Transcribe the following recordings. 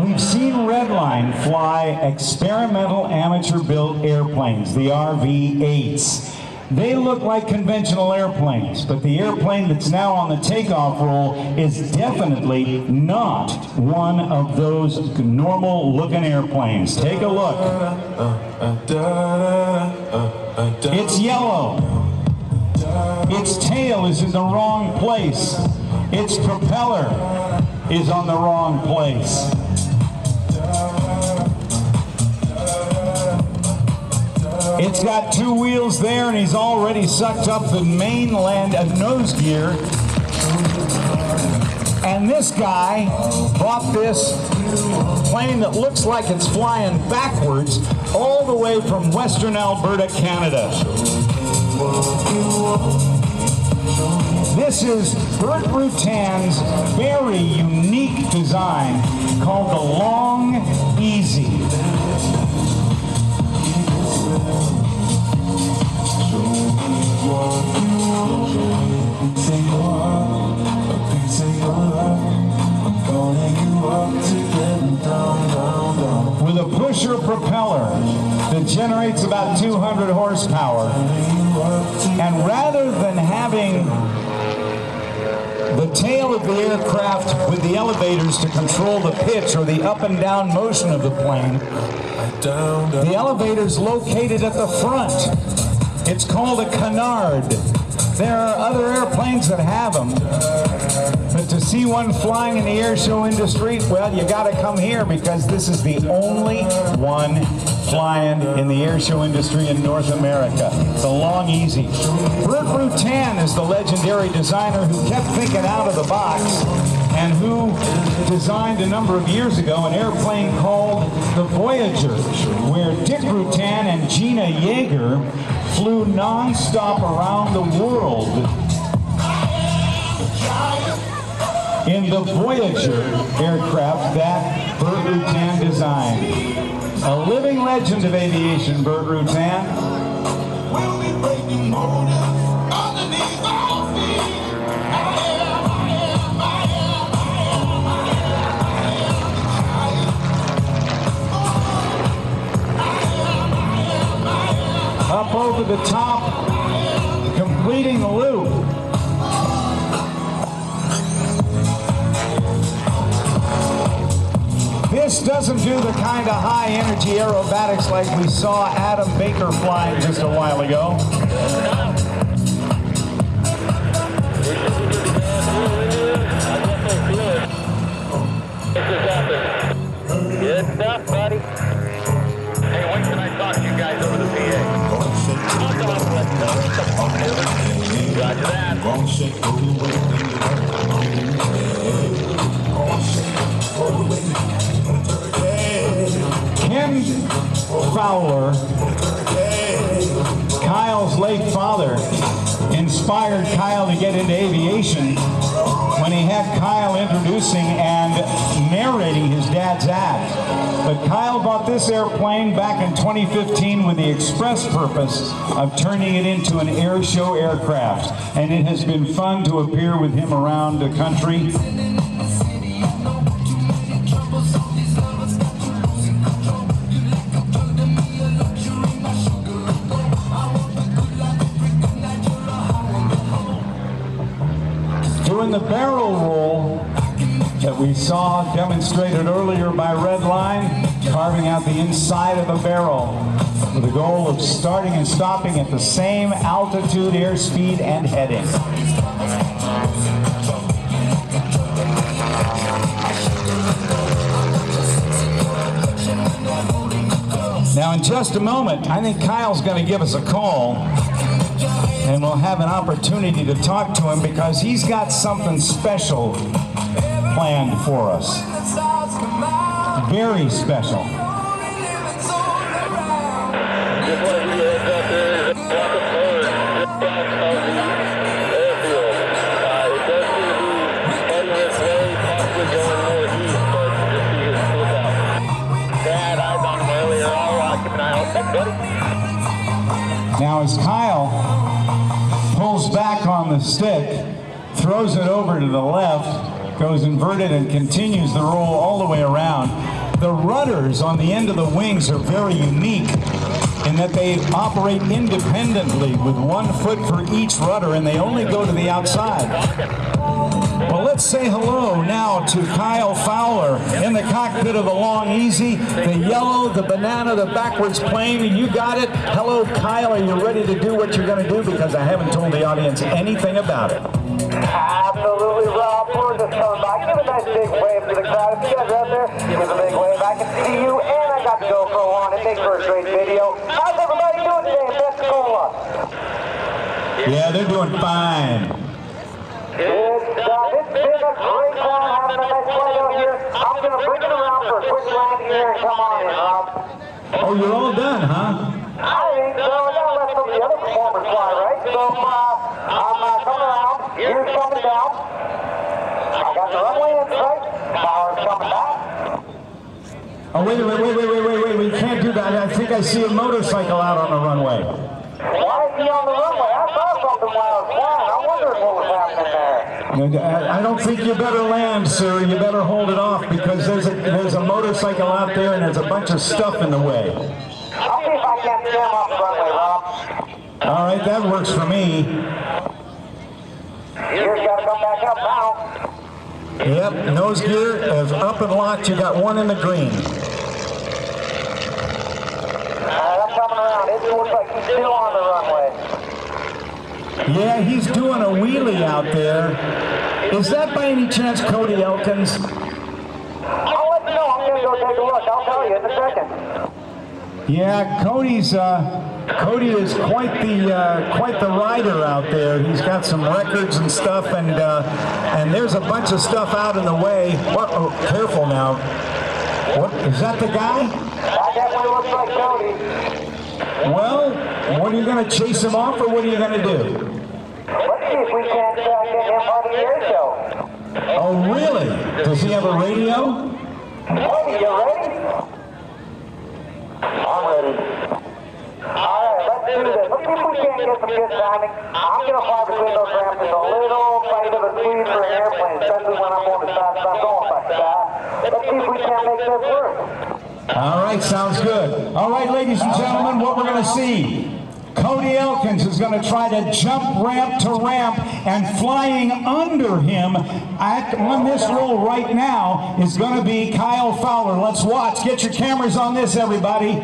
we've seen Redline fly experimental amateur-built airplanes, the RV-8s. They look like conventional airplanes, but the airplane that's now on the takeoff roll is definitely not one of those normal-looking airplanes. Take a look. It's yellow. Its tail is in the wrong place. Its propeller is on the wrong place. It's got two wheels there, and he's already sucked up the mainland nose gear. And this guy bought this plane that looks like it's flying backwards all the way from Western Alberta, Canada. This is Bert Rutan's very unique design called the LongEZ. With a pusher propeller that generates about 200 horsepower, and rather than having the tail of the aircraft with the elevators to control the pitch or the up and down motion of the plane, the elevator's located at the front. It's called a canard. There are other airplanes that have them, but to see one flying in the air show industry, well, you gotta come here because this is the only one flying in the air show industry in North America, the LongEZ. Bert Rutan is the legendary designer who kept thinking out of the box and who designed a number of years ago an airplane called the Voyager, where Dick Rutan and Gina Yeager flew non-stop around the world in the Voyager aircraft that Bert Rutan designed. A living legend of aviation, Bert Rutan. We'll be breaking borders underneath our feet. Up over the top, completing the loop. This doesn't do the kind of high energy aerobatics like we saw Adam Baker flying just a while ago. Good stuff, buddy. Hey, when can I talk to you guys over the PA? Roger that. Ken Fowler, Kyle's late father, inspired Kyle to get into aviation when he had Kyle introducing and narrating his dad's act. But Kyle bought this airplane back in 2015 with the express purpose of turning it into an air show aircraft. And it has been fun to appear with him around the country. Doing the barrel roll that we saw demonstrated earlier by Redline, carving out the inside of the barrel with the goal of starting and stopping at the same altitude, airspeed, and heading. Now in just a moment, I think Kyle's going to give us a call and we'll have an opportunity to talk to him because he's got something special planned for us. Very special. Now as Kyle pulls back on the stick, throws it over to the left, goes inverted and continues the roll all the way around, The rudders on the end of the wings are very unique in that they operate independently with 1 foot for each rudder, and they only go to the outside. Well, let's say hello now to Kyle Fowler in the cockpit of the LongEZ, the yellow, the banana, the backwards plane. You got it. Hello, Kyle. Are you ready to do what you're going to do? Because I haven't told the audience anything about it. Absolutely, Rob. We're just coming by. Give a nice big wave to the crowd. If you guys are out there, give us a big wave. I can see you, and I got the GoPro on. It makes for a great video. How's everybody doing today in Pensacola? Yeah, they're doing fine. Good stuff. It's been a great time having a nice flight out here. I'm going to bring it around for a quick landing here and come on in, Rob. Oh, you're all done, huh? I think so. I got to let some of the other performers fly, right? So I'm coming around. Here's coming down. I got the runway in sight. Power's coming back. Oh, wait. We can't do that. I think I see a motorcycle out on the runway. Why is he on the runway? I saw something while I was flying. I wondered what was happening there. I don't think you better land, sir. You better hold it off because there's a motorcycle out there and there's a bunch of stuff in the way. I'll see if I can't jam off the runway, Rob. All right, that works for me. Gear's got to come back up now. Yep, nose gear is up and locked. You got 1 in the green. I'm coming around. It looks like he's still on the runway. Yeah, he's doing a wheelie out there. Is that by any chance Cody Elkins? I'll let you know. I'm going to go take a look. I'll tell you in a second. Yeah, Cody is quite the rider out there. He's got some records and stuff, and there's a bunch of stuff out in the way. What? Oh, careful now. What is that? The guy? That definitely looks like Cody. Well, what are you going to chase him off, or what are you going to do? Let's see if we can't get him part of the air show. Oh, really? Does he have a radio? Hey, you ready? I'm ready. Alright, let's do this. Let's see if we can't get some good timing. I'm going to fly between those ramps. It's a little tight of a squeeze for an airplane, especially when I'm going to stop. I'm going by stop. Let's see if we can't make this work. All right, sounds good. All right, ladies and gentlemen, what we're going to see. Cody Elkins is going to try to jump ramp to ramp, and flying under him on this roll right now is going to be Kyle Fowler. Let's watch. Get your cameras on this, everybody.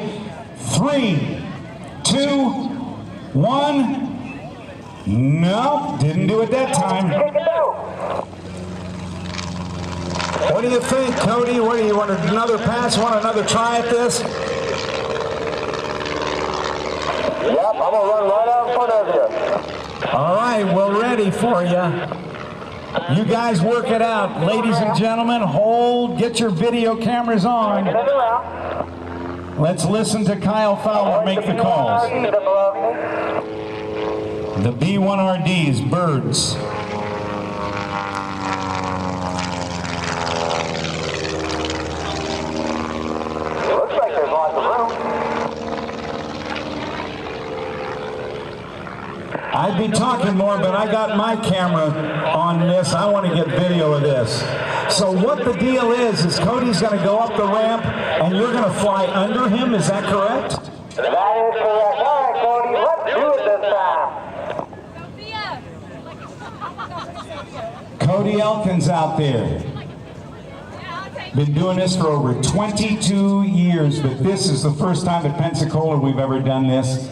3, 2, 1. No, didn't do it that time. What do you think, Cody? What do you want? Another pass? Want another try at this? Yep, I'm going to run right out in front of you. All right, we're ready for you. You guys work it out. Ladies and gentlemen, get your video cameras on. Let's listen to Kyle Fowler make the calls. The B1RDs, birds. Looks like there's lots of room. I'd be talking more, but I got my camera on this. I want to get video of this. So what the deal is Cody's going to go up the ramp, and you're going to fly under him. Is that correct? That is correct. All right, Cody, let's do it this time. Cody Elkins out there. Been doing this for over 22 years, but this is the first time at Pensacola we've ever done this.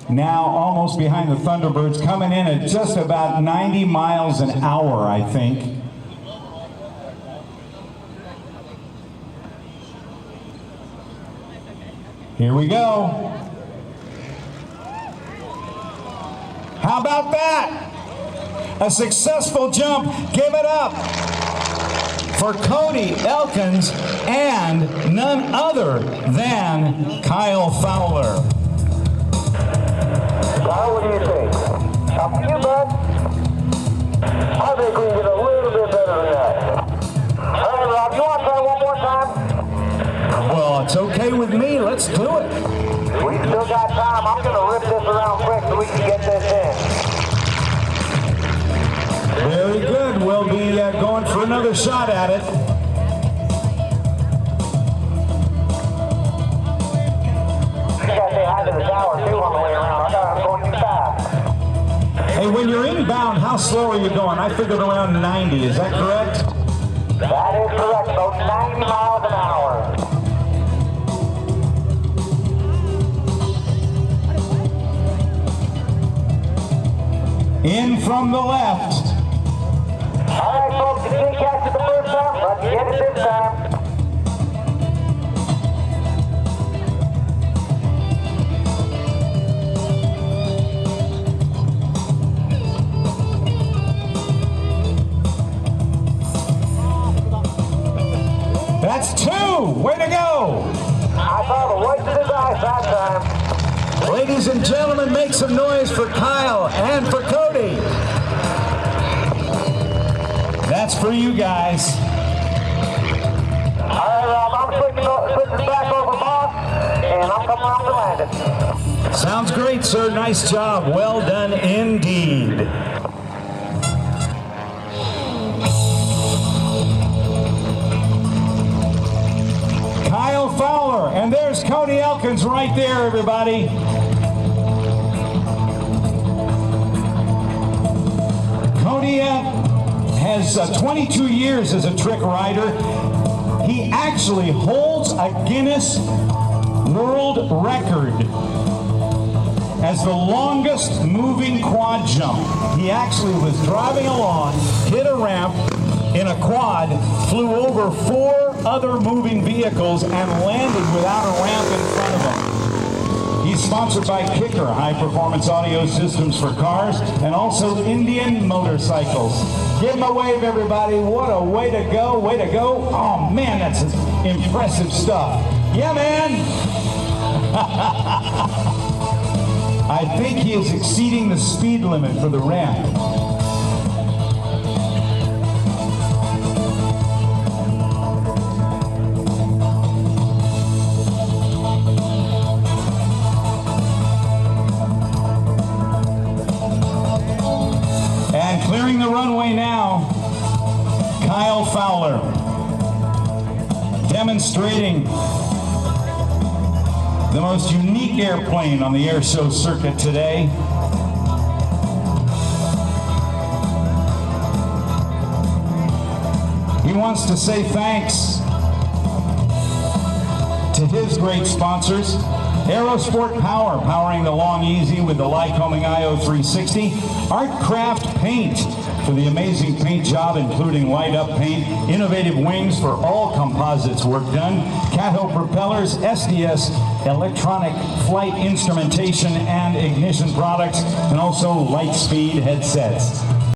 Now almost behind the Thunderbirds, coming in at just about 90 miles an hour, I think. Here we go. How about that? A successful jump. Give it up for Cody Elkins and none other than Kyle Fowler. Kyle, what do you think? Up to you, bud. I think we can get a little bit better than that. All right, Rob, you want to try one more time? Well, it's okay with me. Let's do it. We still got time. I'm going to rip this around quick so we can get this in. Very good. We'll be going for another shot at it. inbound, how slow are you going? I figured around 90, is that correct? That is correct, about 90 miles an hour. In from the left. All right, folks, you didn't catch it the first time. Let's get it this time. That's 2. Way to go. I saw the whites of his eyes that time. Ladies and gentlemen, make some noise for Kyle and for Cody. That's for you guys. All right, Rob, I'm switching back over, boss, and I'm coming off the landing. Sounds great, sir. Nice job. Well done indeed. Kyle Fowler, and there's Cody Elkins right there, everybody. Cody has 22 years as a trick rider. He actually holds a Guinness World Record as the longest moving quad jump. He actually was driving along, hit a ramp in a quad, flew over 4 other moving vehicles and landed without a ramp in front of him. He's sponsored by Kicker, high-performance audio systems for cars, and also Indian motorcycles. Give him a wave, everybody. What a way to go, way to go. Oh, man, that's impressive stuff. Yeah, man. I think he is exceeding the speed limit for the ramp. And clearing the runway now, Kyle Fowler, demonstrating the most unique airplane on the air show circuit today. He wants to say thanks to his great sponsors. Aerosport Power, powering the LongEZ with the Lycoming IO360. Artcraft Paint for the amazing paint job, including light-up paint. Innovative Wings for all composites work done. Cato Propellers, SDS electronic flight instrumentation and ignition products, and also Lightspeed headsets.